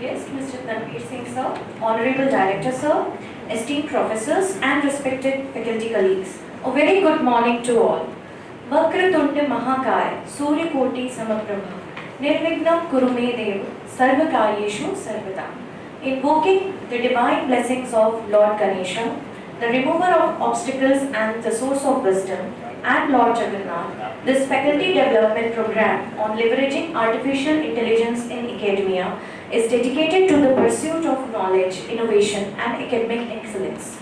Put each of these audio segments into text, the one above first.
guest, Mr. Tanvir Singh sir, Honorable Director sir, esteemed professors and respected faculty colleagues. A very good morning to all. Vakratunda Mahakaya, Suryakoti Samaprabha, Nirvignam Kurume Dev, Sarvakaryeshu Sarvada. Invoking the divine blessings of Lord Ganesha, the remover of obstacles and the source of wisdom, and Lord Jagannath, this faculty development program on leveraging artificial intelligence in academia is dedicated to the pursuit of knowledge, innovation, and academic excellence.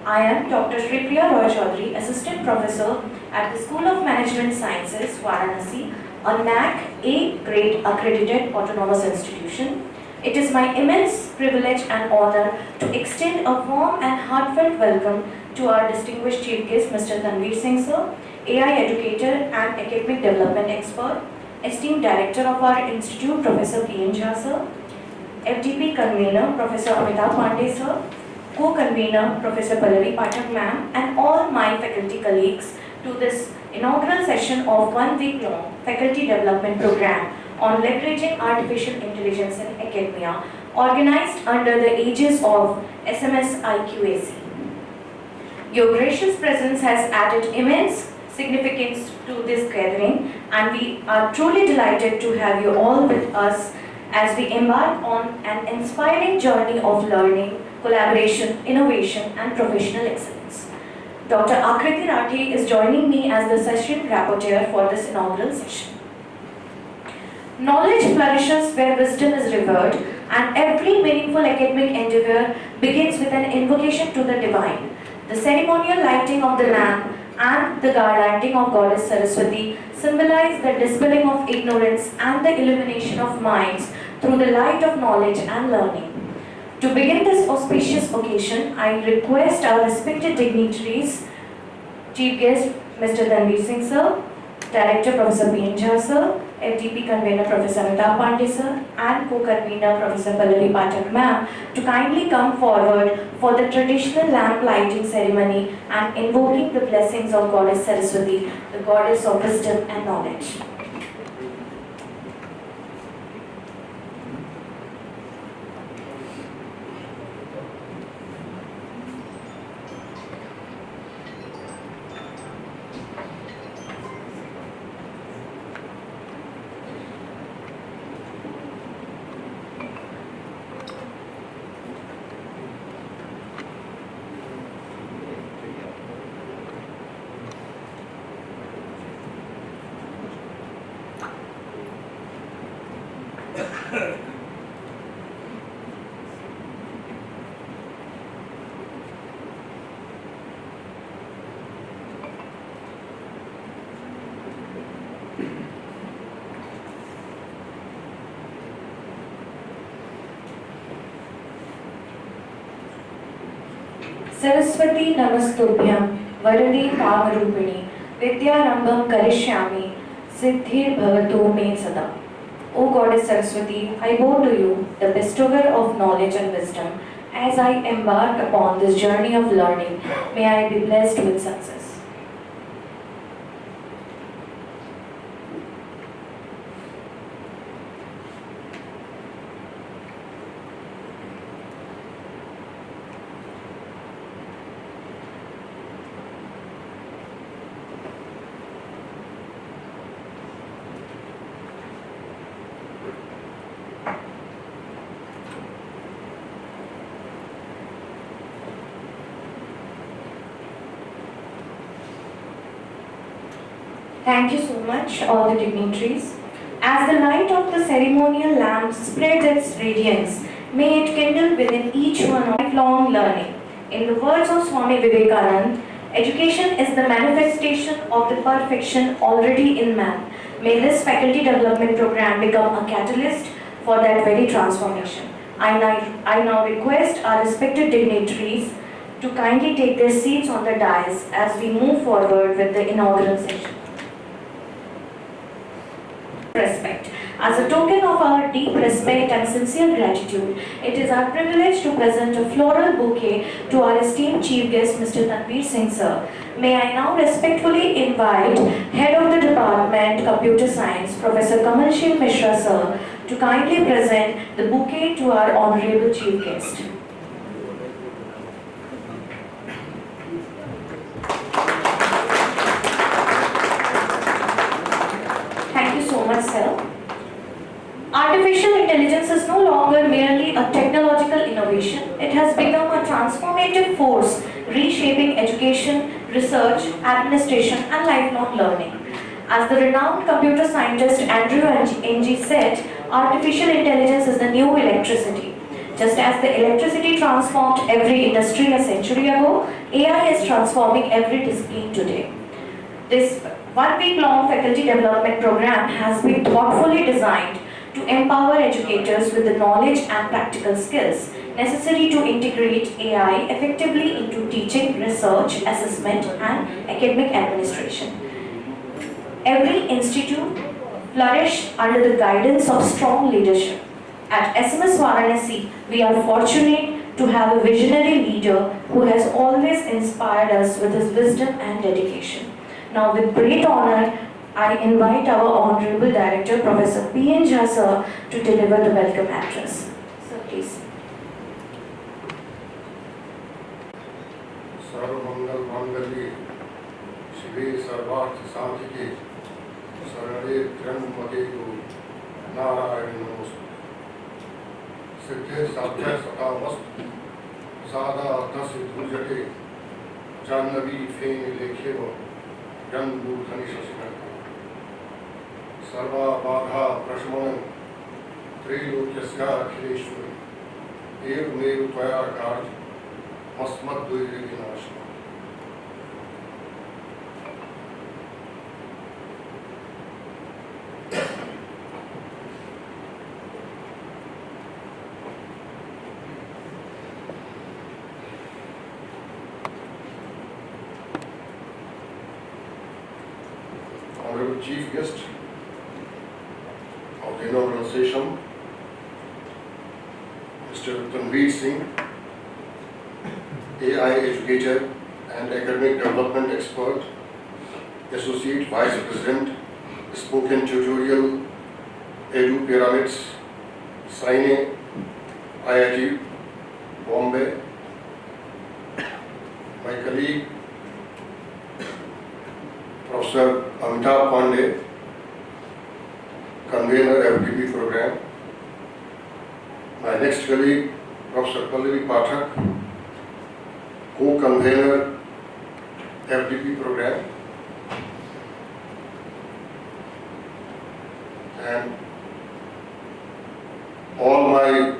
I am Dr. Shri Priya Roy Chaudhary, Assistant Professor at the School of Management Sciences, Varanasi, a NAC A grade accredited autonomous institution. It is my immense privilege and honor to extend a warm and heartfelt welcome to our distinguished chief guest, Mr. Tanvir Singh sir, AI educator and academic development expert, esteemed director of our institute, Professor P.N. Jha sir, FDP convener, Professor Amitabh Pandey sir, co-convener, Professor Pallavi Pathak ma'am, and all my faculty colleagues to this inaugural session of 1 week long faculty development program on leveraging artificial intelligence in academia, organized under the aegis of SMS-IQAC. Your gracious presence has added immense significance to this gathering, and we are truly delighted to have you all with us as we embark on an inspiring journey of learning, collaboration, innovation, and professional excellence. Dr. Akriti Rathi is joining me as the session rapporteur for this inaugural session. Knowledge flourishes where wisdom is revered, and every meaningful academic endeavor begins with an invocation to the divine. The ceremonial lighting of the lamp and the garlanding of Goddess Saraswati symbolize the dispelling of ignorance and the illumination of minds through the light of knowledge and learning. To begin this auspicious occasion, I request our respected dignitaries, Chief Guest Mr. Tanvir Singh sir, Director Professor P.N. Jha sir, FDP Convener Professor Amitabh Pandey sir, and Co-Convener Professor Pallavi Pathak ma'am to kindly come forward for the traditional lamp lighting ceremony and invoking the blessings of Goddess Saraswati, the Goddess of wisdom and knowledge. Saraswati Namastubhyam Varade Kamarupini Vidyarambam Karishyami Siddhir Bhavato Me Sada. O Goddess Saraswati, I bow to you, the bestower of knowledge and wisdom. As I embark upon this journey of learning, may I be blessed with success. Thank you so much, all the dignitaries. As the light of the ceremonial lamp spreads its radiance, may it kindle within each one of lifelong learning. In the words of Swami Vivekananda, education is the manifestation of the perfection already in man. May this faculty development program become a catalyst for that very transformation. I now request our respected dignitaries to kindly take their seats on the dais as we move forward with the inaugural session. Respect. As a token of our deep respect and sincere gratitude, it is our privilege to present a floral bouquet to our esteemed chief guest, Mr. Tanvir Singh sir. May I now respectfully invite Head of the Department, Computer Science, Professor Kamal Mishra sir, to kindly present the bouquet to our honorable chief guest. Thank you so much, sir. Artificial intelligence is no longer merely a technological innovation. It has become a transformative force reshaping education, research, administration, and lifelong learning. As the renowned computer scientist Andrew Ng said, artificial intelligence is the new electricity. Just as the electricity transformed every industry a century ago, AI is transforming every discipline today. This one-week-long faculty development program has been thoughtfully designed to empower educators with the knowledge and practical skills necessary to integrate AI effectively into teaching, research, assessment, and academic administration. Every institute flourished under the guidance of strong leadership. At SMS Varanasi, we are fortunate to have a visionary leader who has always inspired us with his wisdom and dedication. Now, with great honor, I invite our Honorable Director, Professor P.N. Jha sir, to deliver the welcome address. Sir, please. सर्वमंगल मांगल्ये शिवे सर्वार्थ साधिके शरणे त्र्यंबके नारायण नमोस्तुते सिद्धे साध्य सतामस्तु सादा दस्य दुर्जटे जाह्नवी फेन लेखेव जन्मूर्धनि शशिनः सर्वा बाधा प्रशमनं त्रैलोक्यस्याखिलेश्वरी एवमेव त्वया कार्य अस्मद्वैरिविनाशः Honorable Chief Guest of the inaugural session, Mr. Tanvir Singh, AI educator and academic development expert, Associate Vice President, Spoken Tutorial, EduPyramids, SINE-IIT Bombay, my colleague, Professor Amitabh Pandey, convener FDP program, my next colleague, Professor Pallavi Pathak, co-convener FDP program, and all my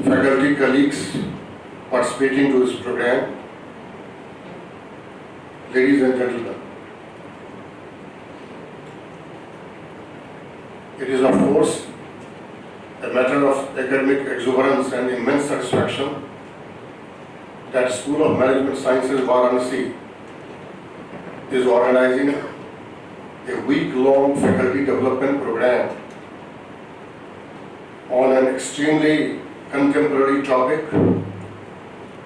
faculty colleagues participating to this program. Ladies and gentlemen, it is of course a matter of academic exuberance and immense satisfaction that School of Management Sciences Varanasi is organizing a week-long faculty development program on an extremely contemporary topic,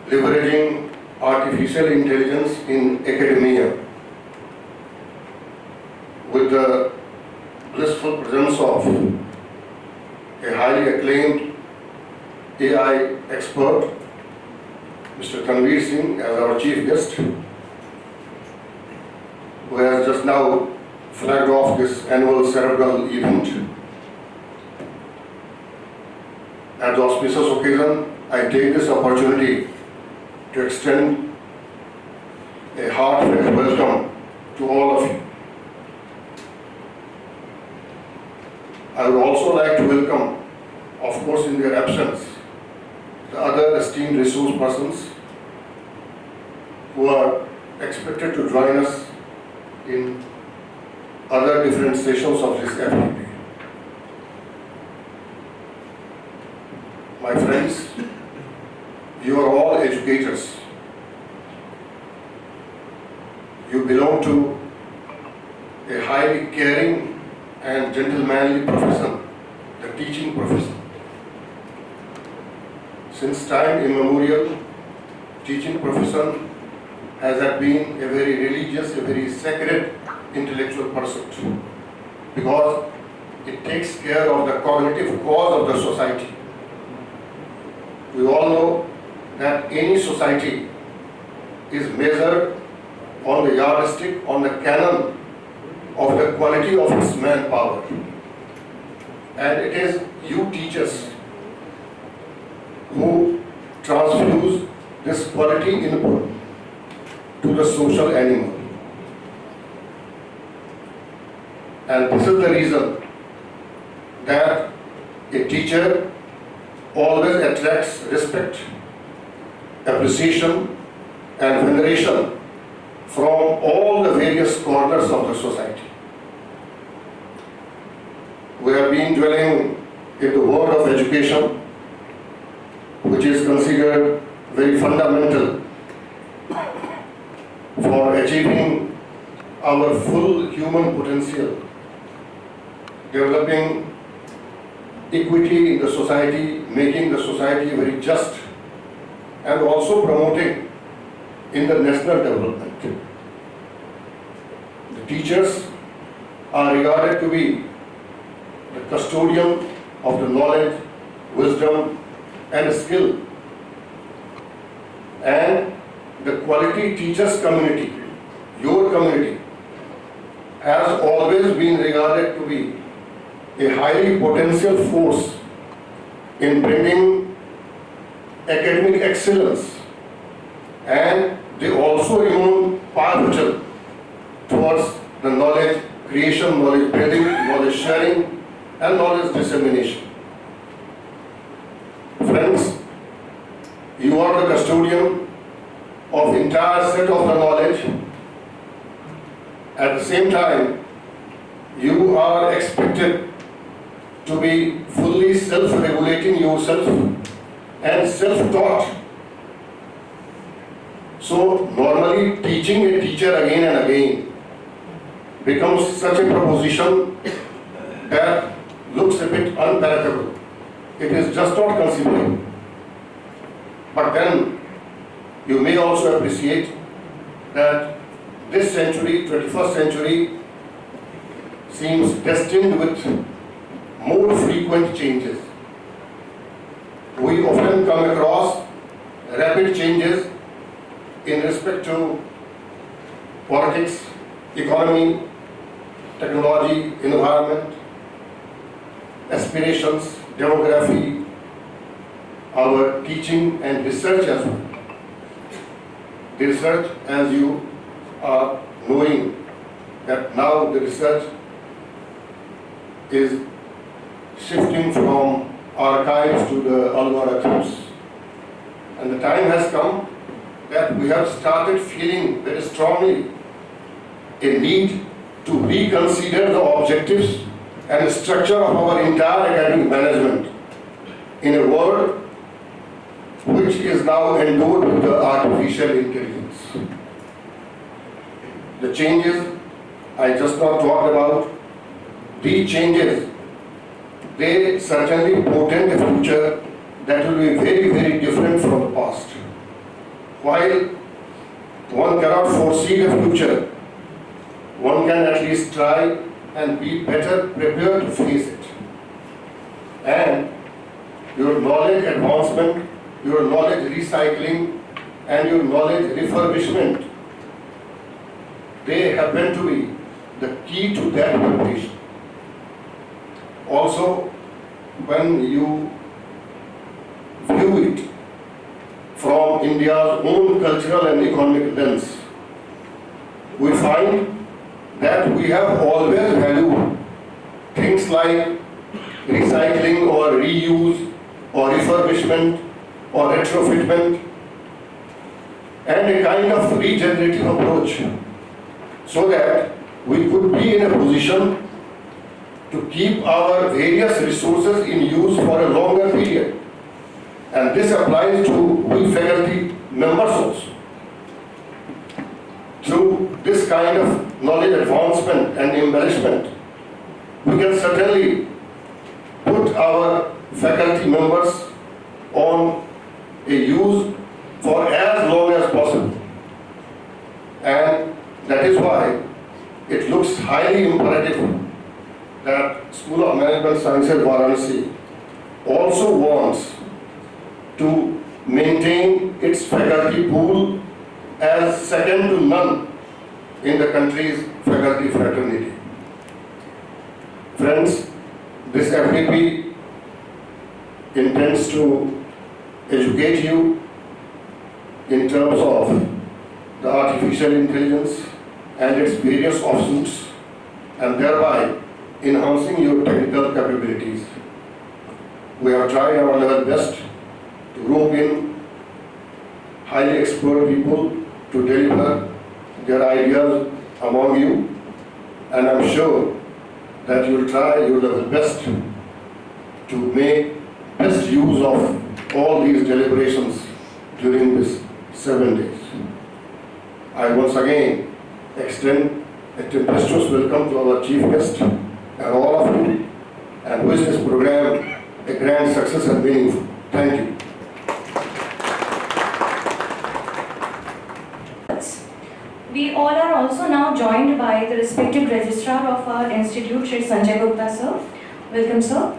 leveraging artificial intelligence in academia, with the blissful presence of a highly acclaimed AI expert, Mr. Tanvir Singh, as our chief guest, who has just now flagged off this annual cerebral event. At the auspicious occasion, I take this opportunity to extend a heartfelt welcome to all of you. I would also like to welcome, of course in their absence, the other esteemed resource persons who are expected to join us in other different sessions of this FDP. My friends, you are all educators. You belong to a highly caring and gentlemanly profession, the teaching profession. Since time immemorial, teaching profession has been a very religious, a very sacred intellectual pursuit. because it takes care of the cognitive cause of the society. We all know that any society is measured on the yardstick, on the canon of the quality of its manpower. And it is you teachers who transfuse this quality input to the social animal. And this is the reason that a teacher always attracts respect, appreciation, and veneration from all the various corners of the society. We have been dwelling in the world of education, which is considered very fundamental for achieving our full human potential, developing equity in the society, making the society very just, and also promoting in the national development. The teachers are regarded to be the custodian of the knowledge, wisdom, and skill. And the quality teachers community, your community, has always been regarded to be a highly potential force in bringing academic excellence, and they also remain pivotal towards the knowledge creation, knowledge building, knowledge sharing, and knowledge dissemination. Friends, you are the custodian of entire set of the knowledge. At the same time, you are expected to be fully self-regulating yourself and self-taught. So normally teaching a teacher again and again becomes such a proposition that looks a bit unpalatable. It is just not considered. But then you may also appreciate that this century, 21st century, seems destined with more frequent changes. We often come across rapid changes in respect to politics, economy, technology, environment, aspirations, demography, our teaching and research as well. The research, as you are knowing, that now the research is shifting from archives to the algorithms. And the time has come that we have started feeling very strongly a need to reconsider the objectives and structure of our entire academic management in a world which is now endowed with the artificial intelligence. The changes I just now talked about, these changes, they certainly portend a future that will be very, very different from the past. While one cannot foresee the future, one can at least try and be better prepared to face it. And your knowledge advancement, your knowledge recycling, and your knowledge refurbishment, they happen to be the key to that preparation. Also, when you view it from India's own cultural and economic lens, we find that we have always valued things like recycling or reuse or refurbishment or retrofitment and a kind of regenerative approach, so that we could be in a position to keep our various resources in use for a longer period. And this applies to we faculty members also. Through this kind of knowledge advancement and embellishment, we can certainly put our faculty members on a use for as long as possible. And that is why it looks highly imperative that School of Management Sciences Varanasi also wants to maintain its faculty pool as second to none in the country's faculty fraternity. Friends, this FDP intends to educate you in terms of the artificial intelligence and its various offshoots, and thereby enhancing your technical capabilities. We have tried our level best to rope in highly expert people to deliver their ideas among you, and I'm sure that you'll try your level best to make best use of all these deliberations during this 7 days. I once again extend a tempestuous welcome to our chief guest and all of you, and wish this program a grand success and meaningful. Thank you. We all are also now joined by the respected registrar of our institute, Shri Sanjay Gupta sir. Welcome sir.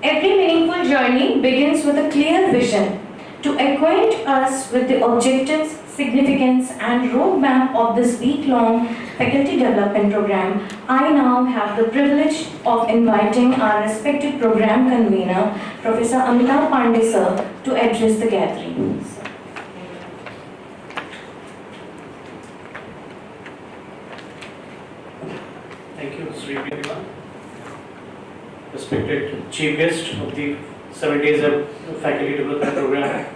Every meaningful journey begins with a clear vision to acquaint us with the objectives, significance and roadmap of this week-long faculty development program. I now have the privilege of inviting our respected program convener, Professor Amitav Pandey sir, to address the gathering. Thank you, Sri Pratibha. Respected Chief Guest of the 7 days of Faculty Development Program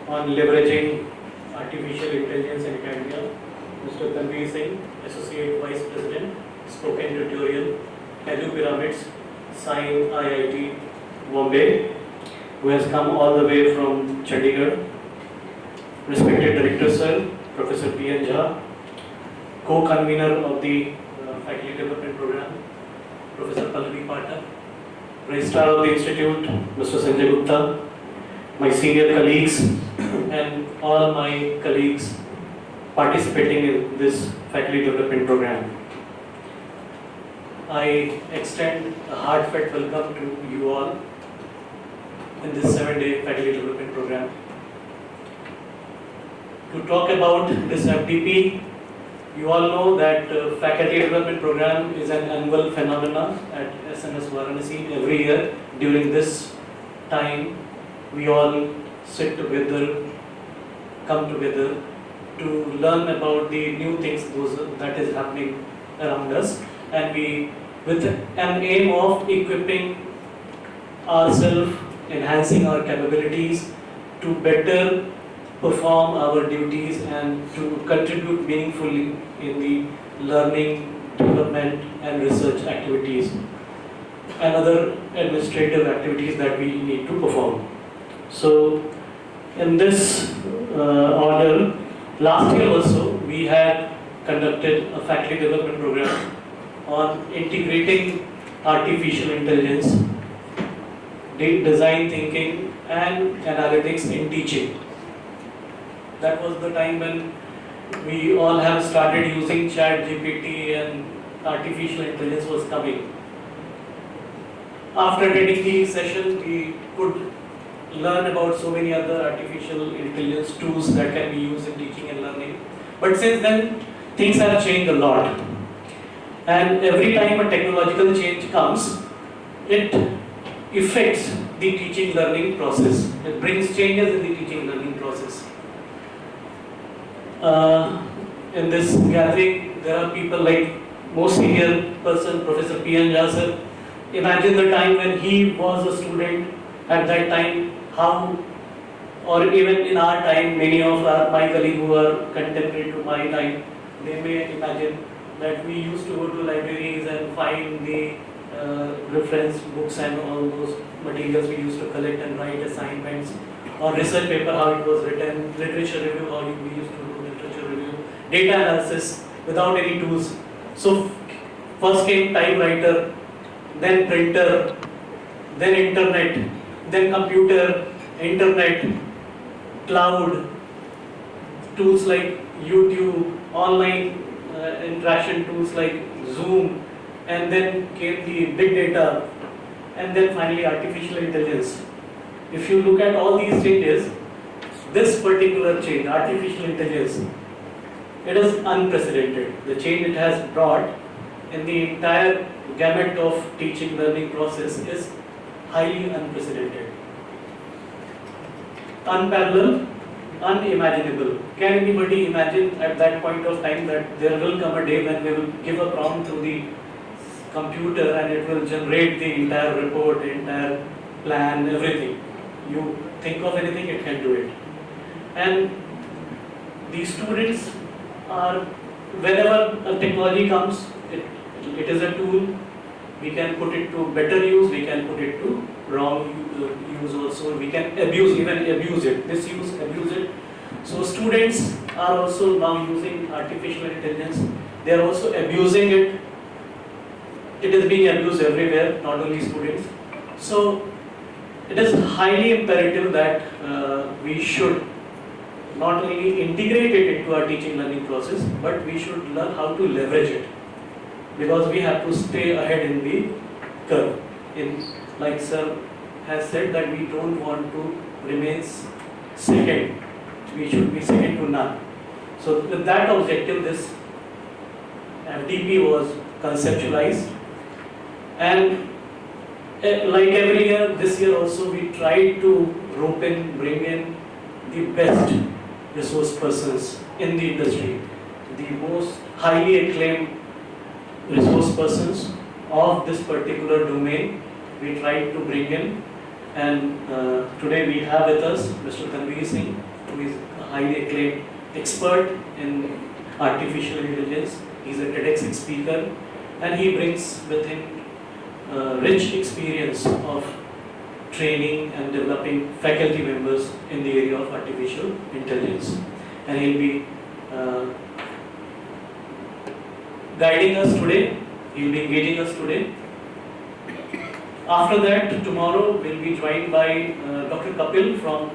on leveraging artificial intelligence in academia, Mr. Tanvir Singh, Associate Vice President, spoken tutorial, EduPyramids, SINE-IIT Bombay, who has come all the way from Chandigarh. Respected Director Sir, Professor P.N. Jha, co-convener of the Faculty Development Program, Professor Pallavi Pathak, Registrar of the Institute, Mr. Sanjay Gupta, my senior colleagues, and all my colleagues participating in this Faculty Development Program. I extend a heartfelt welcome to you all in this 7-day Faculty Development Program. To talk about this FDP, you all know that Faculty Development Program is an annual phenomenon at SNS Varanasi every year. During this time, we all sit together, come together to learn about the new things that is happening around us, and we, with an aim of equipping ourselves, enhancing our capabilities to better perform our duties and to contribute meaningfully in the learning, development and research activities and other administrative activities that we need to perform. So in this order, last year also we had conducted a faculty development program on integrating artificial intelligence, design thinking and analytics in teaching. That was the time when we all have started using ChatGPT and artificial intelligence was coming. After attending the session, we could learn about so many other artificial intelligence tools that can be used in teaching and learning. But since then, things have changed a lot. And every time a technological change comes, it affects the teaching learning process. It brings changes in the teaching learning process. In this gathering, there are people like most senior person, Professor P.N. Jha sir. Imagine the time when he was a student. At that time, how, or even in our time, many of my colleagues who are contemporary to my time, they may imagine that we used to go to libraries and find the reference books and all those materials we used to collect and write assignments, or research paper, how it was written, literature review, how we used to do literature review, data analysis without any tools. So first came typewriter, then printer, then internet, then computer, internet, cloud, tools like YouTube, online interaction tools like Zoom, and then came the big data, and then finally artificial intelligence. If you look at all these changes, this particular change, artificial intelligence, it is unprecedented. The change it has brought in the entire gamut of teaching learning process is highly unprecedented. Unparalleled, unimaginable. Can anybody imagine at that point of time that there will come a day when we will give a prompt to the computer and it will generate the entire report, the entire plan, everything? You think of anything, it can do it. And the students are, whenever a technology comes, it is a tool. We can put it to better use, we can put it to wrong use also. We can even abuse it, misuse, abuse it. So students are also now using artificial intelligence. They are also abusing it. It is being abused everywhere, not only students. So it is highly imperative that we should not only integrate it into our teaching learning process, but we should learn how to leverage it, because we have to stay ahead in the curve. Like sir has said, that we don't want to remain second, we should be second to none. So with that objective, this FDP was conceptualized, and like every year, this year also we tried to bring in the best resource persons in the industry, the most highly acclaimed resource persons of this particular domain. We tried to bring in, and today we have with us Mr. Tanvir Singh, who is a highly acclaimed expert in artificial intelligence. He is a TEDx speaker, and he brings with him rich experience of training and developing faculty members in the area of artificial intelligence. And he'll be guiding us today, he'll be engaging us today. After that, tomorrow we'll be joined by Dr. Kapil from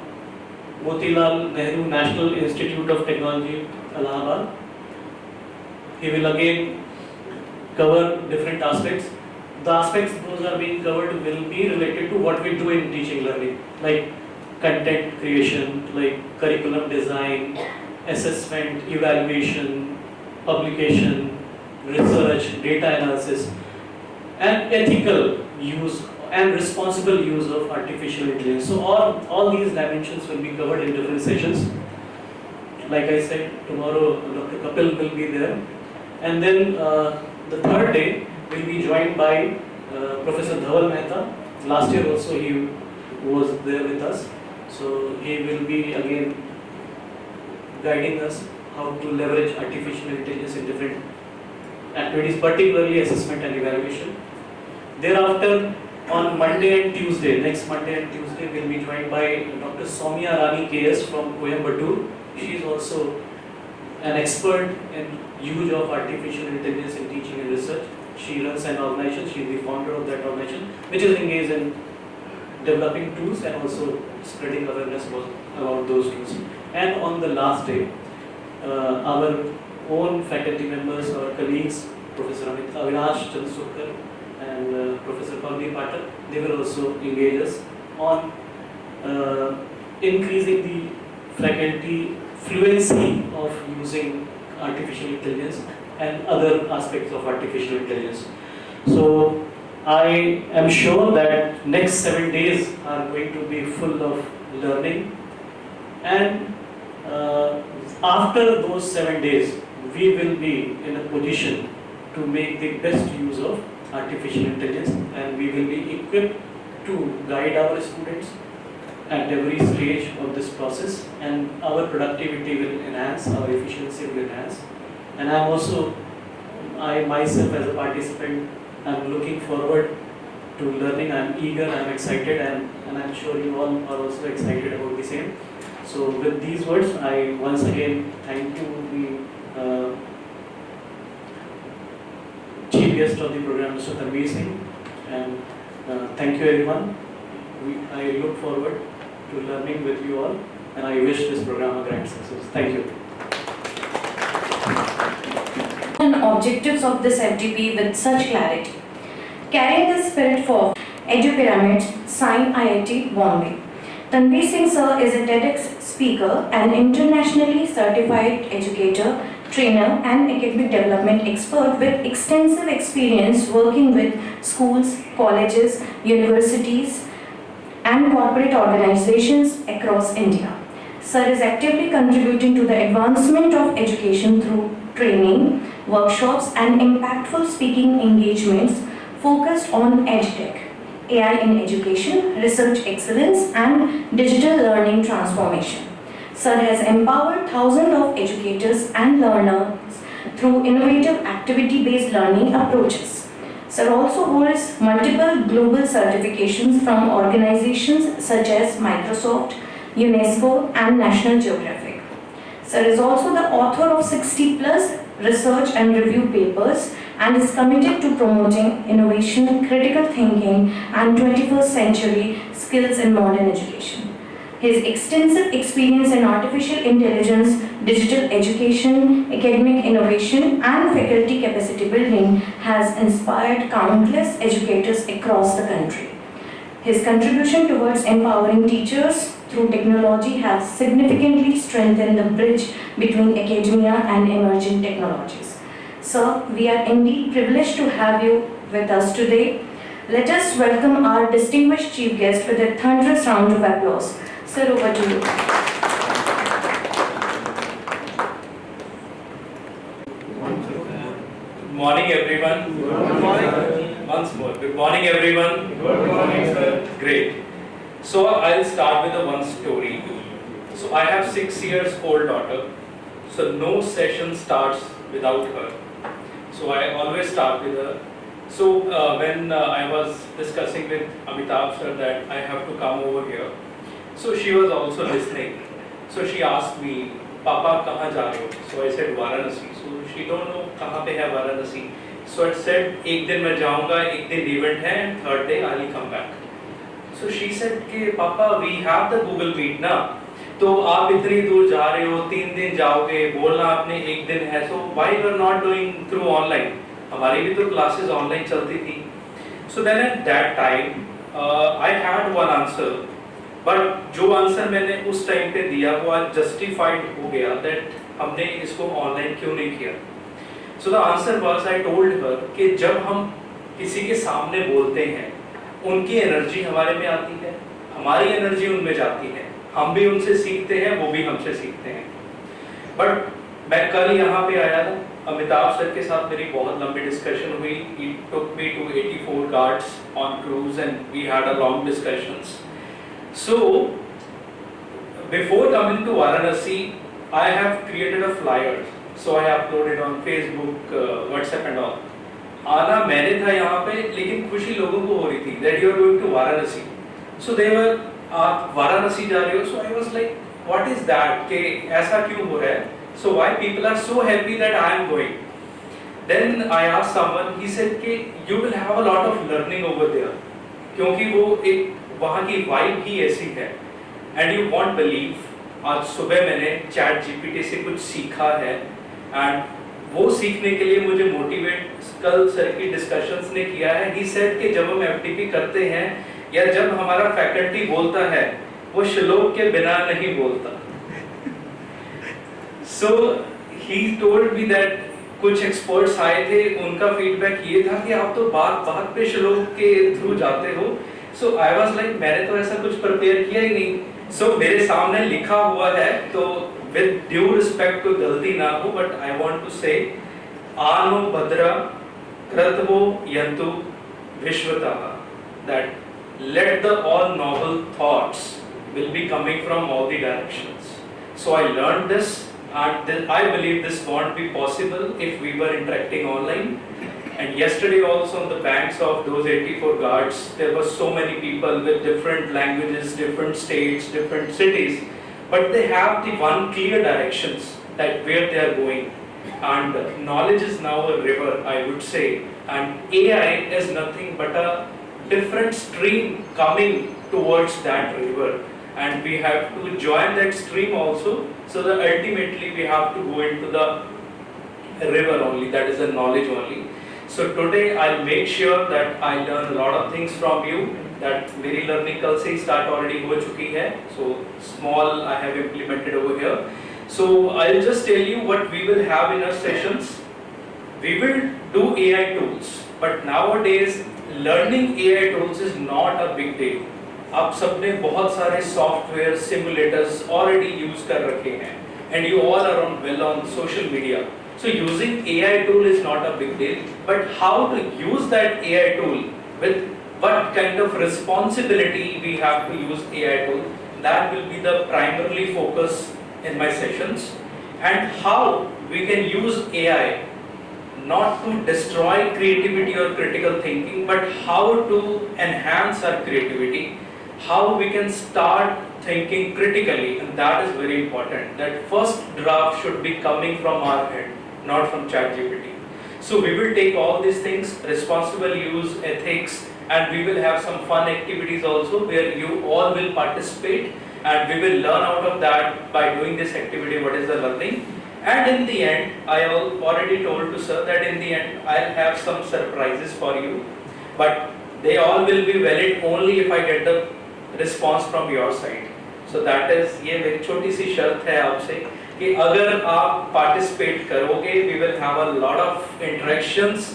Motilal Nehru National Institute of Technology, Allahabad. He will again cover different aspects. The aspects those are being covered will be related to what we do in teaching learning, like content creation, like curriculum design, assessment, evaluation, publication, research, data analysis, and ethical use and responsible use of artificial intelligence. So all these dimensions will be covered in different sessions. Like I said, tomorrow Dr. Kapil will be there. And then the third day, we'll be joined by Professor Dhaval Mehta. Last year also he was there with us. So he will be again guiding us how to leverage artificial intelligence in different activities, particularly assessment and evaluation. Thereafter, on Monday and Tuesday, next Monday and Tuesday, we'll be joined by Dr. Soumya Rani KS from Coimbatore. She is also an expert in use of artificial intelligence in teaching and research. She runs an organization, she is the founder of that organization, which is engaged in developing tools and also spreading awareness about those tools. And on the last day, our own faculty members, our colleagues, Professor Avinash Chandrasekhar and Professor Pallavi Pathak, they will also engage us on increasing the faculty fluency of using artificial intelligence and other aspects of artificial intelligence. So I am sure that next 7 days are going to be full of learning, and after those 7 days we will be in a position to make the best use of artificial intelligence, and we will be equipped to guide our students at every stage of this process, and our productivity will enhance, our efficiency will enhance. And I myself as a participant, I'm looking forward to learning. I'm eager, I'm excited, and I'm sure you all are also excited about the same. So with these words, I once again thank you, the chief guest of the program, Mr. Tanvir Singh, and thank you everyone. I look forward to learning with you all, and I wish this program a grand success. Thank you. objectives of this FDP with such clarity. Carrying this spirit for EduPyramids, SINE-IIT Bombay. Tanvir Singh sir is a TEDx speaker, an internationally certified educator, trainer and academic development expert with extensive experience working with schools, colleges, universities and corporate organizations across India. Sir is actively contributing to the advancement of education through training, workshops and impactful speaking engagements focused on EdTech, AI in education, research excellence and digital learning transformation. Sir has empowered thousands of educators and learners through innovative activity-based learning approaches. Sir also holds multiple global certifications from organizations such as Microsoft, UNESCO and National Geographic. Sir is also the author of 60 plus research and review papers and is committed to promoting innovation, critical thinking and 21st century skills in modern education. His extensive experience in artificial intelligence, digital education, academic innovation and faculty capacity building has inspired countless educators across the country. His contribution towards empowering teachers through technology has significantly strengthened the bridge between academia and emerging technologies. Sir, we are indeed privileged to have you with us today. Let us welcome our distinguished chief guest with a thunderous round of applause. Sir, over to you. Good morning, everyone. Good morning. Once more. Good morning, everyone. Good morning, sir. Great. So I'll start with one story. So I have 6 years old daughter. So no session starts without her. So I always start with her. So when I was discussing with Amitabh sir that I have to come over here, so she was also listening. So she asked me, Papa, kahan ja rahe ho? So I said Varanasi. So she don't know kahan pe hai Varanasi. So I said, ek din main jaunga, ek din event hai, and third day I'll come back. So she said कि Papa, we have the Google Meet ना, तो आप इतनी दूर जा रहे हो, 3 दिन जाओगे, बोलना आपने 1 दिन है, so why you are not doing through online? हमारी भी तो classes online चलती थी. So then at that time, I had one answer, but जो answer मैंने उस time पे दिया वो आज justified हो गया that हमने इसको online क्यों नहीं किया. So the answer was I told her कि जब हम किसी के सामने बोलते हैं, उनकी एनर्जी हमारे में आती है, हमारी एनर्जी उनमें जाती है, हम भी उनसे सीखते हैं, वो भी हमसे सीखते हैं. बट मैं कल यहाँ पे आया था, अमिताभ सर के साथ मेरी बहुत लंबी डिस्कशन हुई. He took me to 84 guards on cruise and we had a long discussions. So before coming to Varanasi, I have created a flyer. So I uploaded on Facebook, WhatsApp and all. आना मैंने था यहाँ पे, लेकिन खुशी लोगों को हो रही थी that you are going to Varanasi. So they were, आप वाराणसी जा रहे हो? So I was like, what is that? कि ऐसा क्यों हो रहा है? So why people are so happy that I am going? Then I asked someone, he said कि you will have a lot of learning over there, क्योंकि वो एक वहाँ की vibe ही ऐसी है. And you won't believe, आज सुबह मैंने चैट जीपीटी से कुछ सीखा है and वो सीखने के लिए मुझे मोटिवेट कल सर की डिस्कशंस ने किया है. ही सेड कि जब हम एफडीपी करते हैं या जब हमारा फैकल्टी बोलता है वो श्लोक के बिना नहीं बोलता. सो ही टोल्ड मी दैट कुछ एक्सपर्ट्स आए थे, उनका फीडबैक ये था कि आप तो बात बात पे श्लोक के थ्रू जाते हो. सो आई वाज लाइक मैंने तो ऐसा कुछ प्रिपेयर किया ही नहीं. सो मेरे सामने लिखा हुआ है, तो with due respect to गलती ना हो, but I want to say आनो भद्रा कृतवो यंतु विश्वतः, that let the all novel thoughts will be coming from all the directions. So I learned this, and I believe this won't be possible if we were interacting online. And yesterday also on the banks of those 84 guards, there were so many people with different languages, different states, different cities, but they have the one clear directions that where they are going. And knowledge is now a river, I would say, and AI is nothing but a different stream coming towards that river, and we have to join that stream also, so that ultimately we have to go into the river only, that is the knowledge only. So today I'll make sure that I learn a lot of things from you. That मेरी learning कल से start already हो चुकी है. So small I have implemented over here. So I'll just tell you what we will have in our sessions. We will do AI tools, but nowadays learning AI tools is not a big deal. आप सबने बहुत सारे software simulators already use कर रखे हैं and you all are well on social media. So using AI tool is not a big deal, but how to use that AI tool with what kind of responsibility we have to use AI tool, that will be the primarily focus in my sessions, and how we can use AI not to destroy creativity or critical thinking, but how to enhance our creativity, how we can start thinking critically, and that is very important. That first draft should be coming from our head, not from ChatGPT. So we will take all these things, responsible use, ethics, and we will have some fun activities also where you all will participate, and we will learn out of that by doing this activity, what is the learning. And in the end, I already told to sir that in the end I'll have some surprises for you, but they all will be valid only if I get the response from your side. So that is, ये मेरी छोटी सी शर्त है आपसे कि अगर आप participate करोगे, we will have a lot of interactions.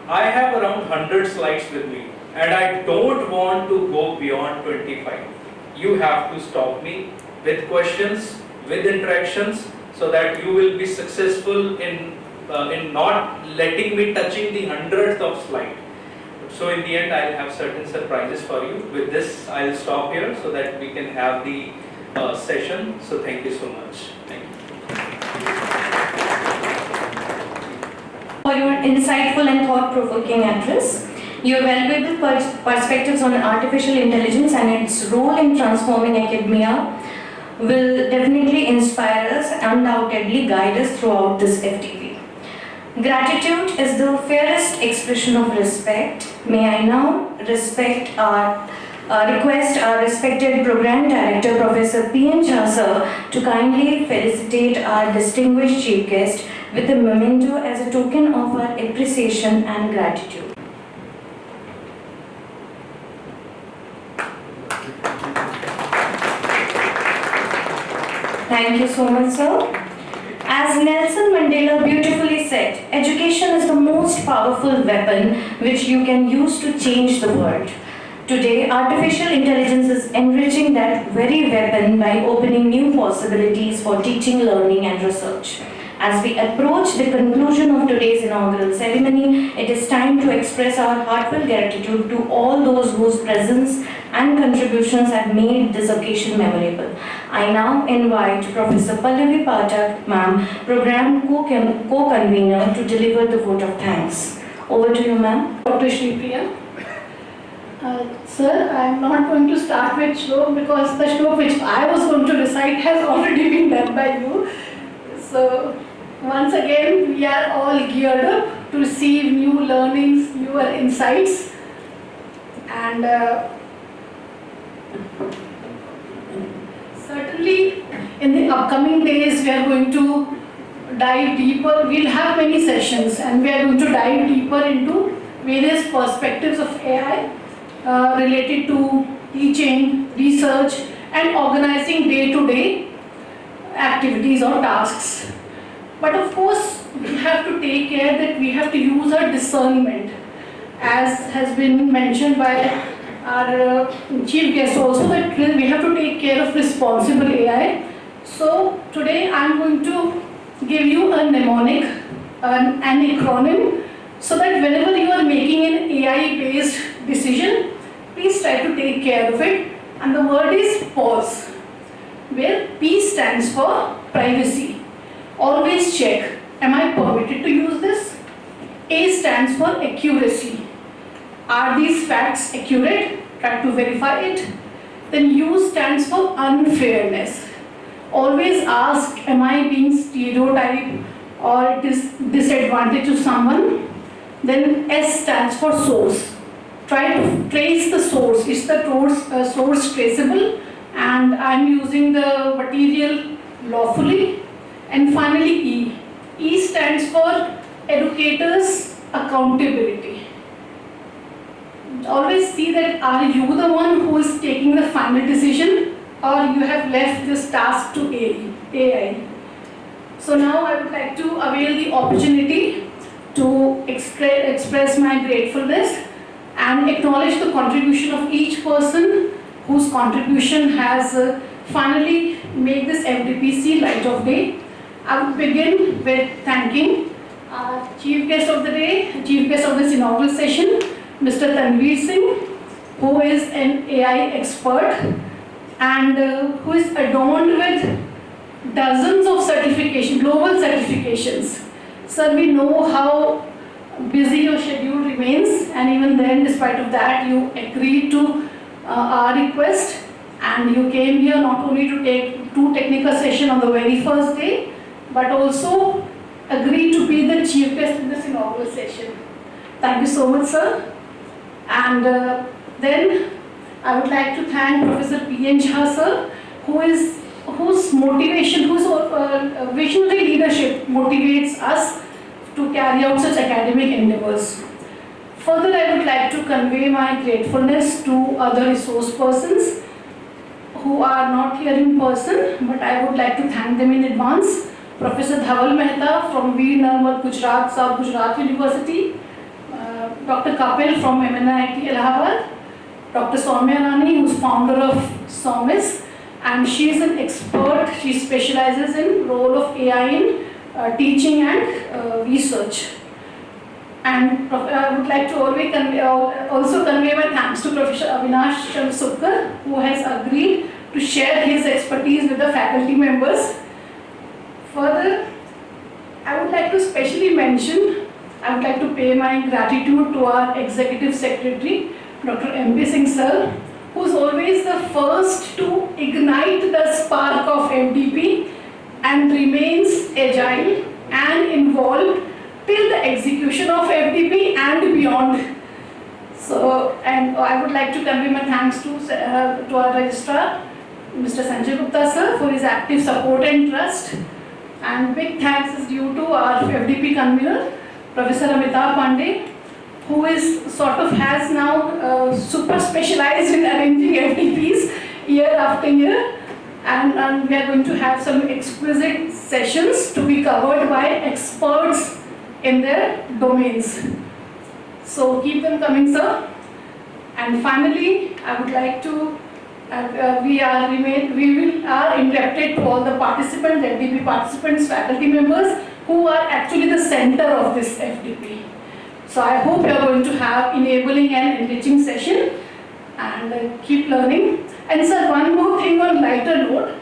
I have around 100 slides with me, and I don't want to go beyond 25. You have to stop me with questions, with interactions, so that you will be successful in not letting me touching the hundreds of slides. So in the end, I'll have certain surprises for you. With this, I'll stop here so that we can have the session. So thank you so much. Thank you. For your insightful and thought-provoking address, your valuable perspectives on artificial intelligence and its role in transforming academia will definitely inspire us and undoubtedly guide us throughout this FDP. Gratitude is the fairest expression of respect. May I now request our respected Program Director, Professor P.N. Jha sir, to kindly felicitate our distinguished chief guest with a memento as a token of our appreciation and gratitude. Thank you so much, sir. As Nelson Mandela beautifully said, education is the most powerful weapon which you can use to change the world. Today, artificial intelligence is enriching that very weapon by opening new possibilities for teaching, learning, and research. As we approach the conclusion of today's inaugural ceremony, it is time to express our heartfelt gratitude to all those whose presence and contributions have made this occasion memorable. I now invite Professor Pallavi Pathak, ma'am, Program Co-Convener, to deliver the vote of thanks. Over to you, ma'am. Dr. Shri Priya. Sir, I am not going to start with shlok because the shlok which I was going to recite has already been done by you. So, once again, we are all geared up to receive new learnings, newer insights, and certainly in the upcoming days we are going to dive deeper. We'll have many sessions and we are going to dive deeper into various perspectives of AI related to teaching, research, and organizing day-to-day activities or tasks. But of course, we have to take care that we have to use our discernment, as has been mentioned by our chief guest also, that we have to take care of responsible AI. So today I am going to give you a mnemonic, an acronym, so that whenever you are making an AI-based decision, please try to take care of it. And the word is pause, where P stands for privacy. Always check, am I permitted to use this? A stands for accuracy. Are these facts accurate? Try to verify it. Then U stands for unfairness. Always ask, am I being stereotyped or it is disadvantage to someone? Then S stands for source. Try to trace the source. Is the source traceable? And I'm using the material lawfully. And finally E. E stands for Educators Accountability. Always see that are you the one who is taking the final decision, or you have left this task to AI. So now I would like to avail the opportunity to express my gratefulness and acknowledge the contribution of each person whose contribution has finally made this FDPC light of day. I would begin with thanking our chief guest of the day, chief guest of this inaugural session, Mr. Tanvir Singh, who is an AI expert and who is adorned with dozens of global certifications. Sir, we know how busy your schedule remains, and even then, despite of that, you agreed to our request, and you came here not only to take 2 technical sessions on the very first day, but also agreed to be the chief guest in this inaugural session. Thank you so much, sir. And then I would like to thank Professor P.N. Jha, sir, whose motivation, whose visionary leadership motivates us to carry out such academic endeavors. Further, I would like to convey my gratefulness to other resource persons who are not here in person, but I would like to thank them in advance. Professor Dhaval Mehta from Veer Narmal, Gujarat, South Gujarat University, Dr. Kapil from SINE-IIT Allahabad, Dr. Soumya Rani, who is founder of SOMIS, and she is an expert. She specializes in role of AI in teaching and research. And I would like to also convey my thanks to Professor Avinash Sukkar, who has agreed to share his expertise with the faculty members. Further, I would like to specially mention, I would like to pay my gratitude to our Executive Secretary, Dr. MP Singh sir, who is always the first to ignite the spark of FDP and remains agile and involved till the execution of FDP and beyond. So, and I would like to convey my thanks to our registrar, Mr. Sanjay Gupta sir, for his active support and trust. And big thanks is due to our FDP convener, Professor Amitabh Pandey, who has now super specialized in arranging FDPs year after year. And we are going to have some exquisite sessions to be covered by experts in their domains. So keep them coming, sir. And finally, I would like to, we are indebted to all the participants, FDP participants, faculty members, who are actually the center of this FDP. So I hope you are going to have enabling and enriching session, and keep learning. And sir, one more thing on lighter note,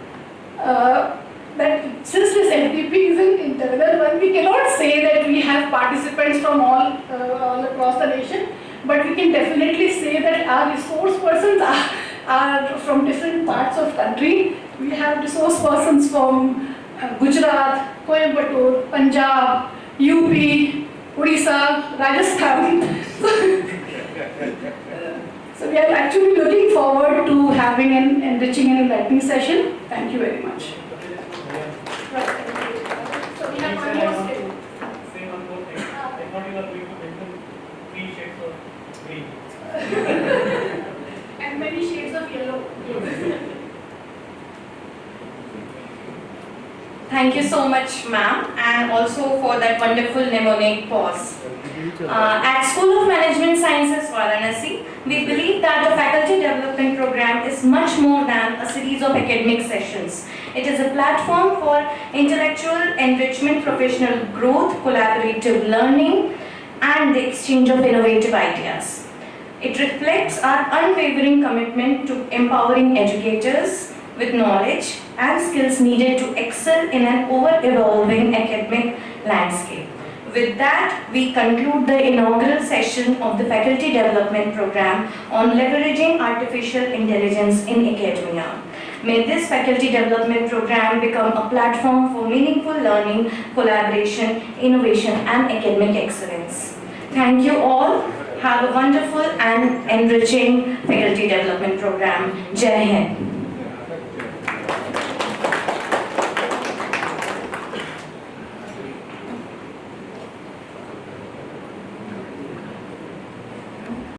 that since this FDP is an internal one, we cannot say that we have participants from all across the nation, but we can definitely say that our resource persons are from different parts of country. We have resource persons from Gujarat, Coimbatore, Punjab, UP, Odisha, Rajasthan. So we are actually looking forward to having an enriching and enlightening session. Thank you very much. So we have one more step. Say one more thing. I thought you were going to mention 3 shades of green. And many shades of yellow. Thank you so much, ma'am, and also for that wonderful mnemonic pause. At School of Management Sciences, Varanasi, we believe that the faculty development program is much more than a series of academic sessions. It is a platform for intellectual enrichment, professional growth, collaborative learning, and the exchange of innovative ideas. It reflects our unwavering commitment to empowering educators with knowledge and skills needed to excel in an ever-evolving academic landscape. With that, we conclude the inaugural session of the Faculty Development Program on leveraging artificial intelligence in academia. May this Faculty Development Program become a platform for meaningful learning, collaboration, innovation, and academic excellence. Thank you all. Have a wonderful and enriching Faculty Development Program. Jai Hind.